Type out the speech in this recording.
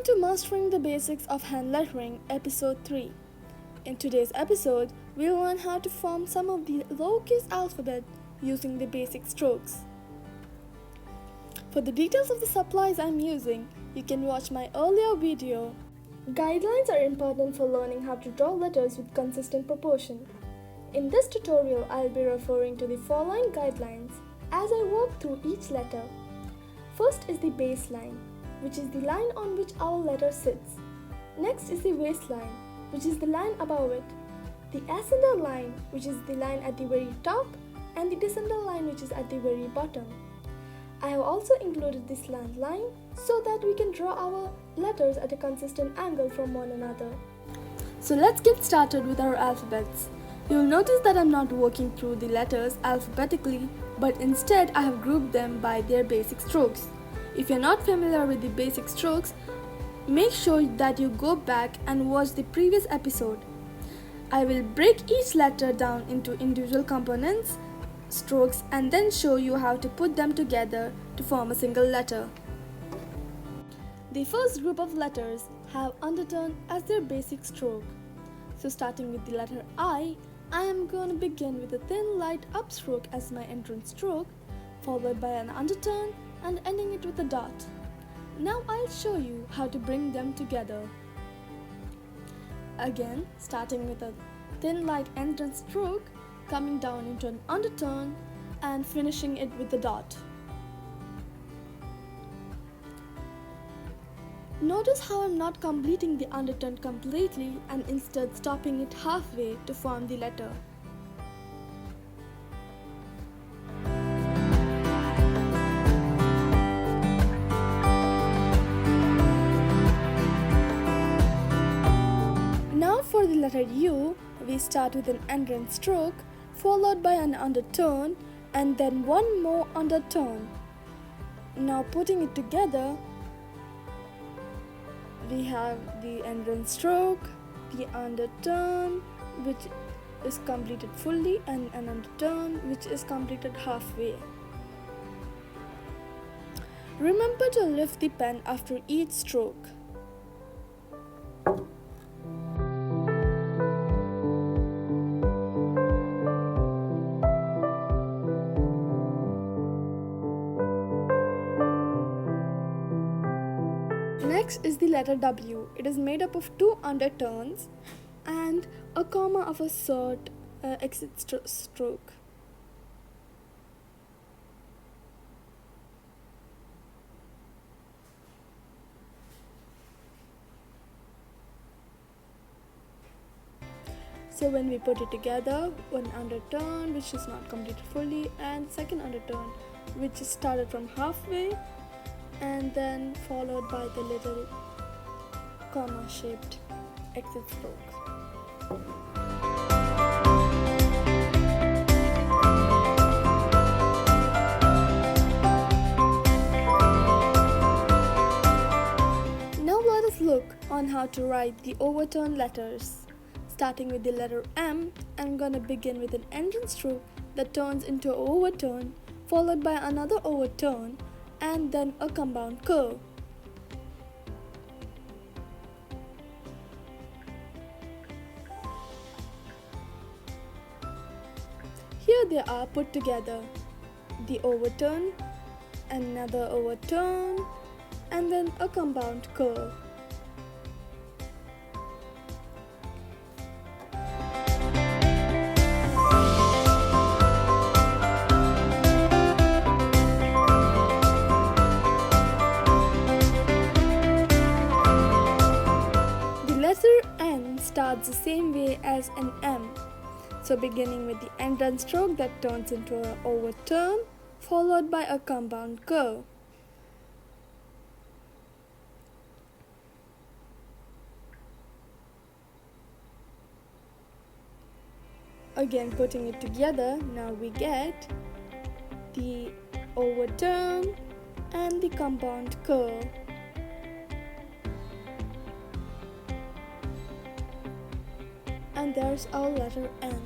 Welcome to Mastering the Basics of Handlettering Episode 3. In today's episode, we'll learn how to form some of the lowercase alphabet using the basic strokes. For the details of the supplies I'm using, you can watch my earlier video. Guidelines are important for learning how to draw letters with consistent proportion. In this tutorial, I'll be referring to the following guidelines as I work through each letter. First is the baseline, which is the line on which our letter sits. Next is the waistline, which is the line above it. The ascender line, which is the line at the very top, and the descender line, which is at the very bottom. I have also included the slant line so that we can draw our letters at a consistent angle from one another. So let's get started with our alphabets. You'll notice that I'm not working through the letters alphabetically, but instead I have grouped them by their basic strokes. If you're not familiar with the basic strokes, make sure that you go back and watch the previous episode. I will break each letter down into individual components, strokes, and then show you how to put them together to form a single letter. The first group of letters have undertone as their basic stroke. So starting with the letter I am going to begin with a thin light upstroke as my entrance stroke, followed by an underturn and ending it with a dot. Now I'll show you how to bring them together. Again, starting with a thin light entrance stroke, coming down into an underturn and finishing it with a dot. Notice how I'm not completing the underturn completely and instead stopping it halfway to form the letter. Now for the letter U, we start with an entrance stroke followed by an underturn and then one more underturn. Now putting it together, we have the entrance stroke, the underturn which is completed fully, and an underturn which is completed halfway. Remember to lift the pen after each stroke. Next is the letter W. It is made up of two underturns and a comma of a short exit stroke. So when we put it together, one underturn which is not completed fully and second underturn which is started from halfway and then followed by the little comma shaped exit stroke. Now let us look on how to write the overturn letters. Starting with the letter M, I'm gonna begin with an entrance stroke that turns into an overturn, followed by another overturn, and then a compound curve. Here they are put together: the overturn, another overturn, and then a compound curve. Letter N starts the same way as an M. So beginning with the entrance stroke that turns into an overturn, followed by a compound curve. Again putting it together, now we get the overturn and the compound curve. And there's our letter N.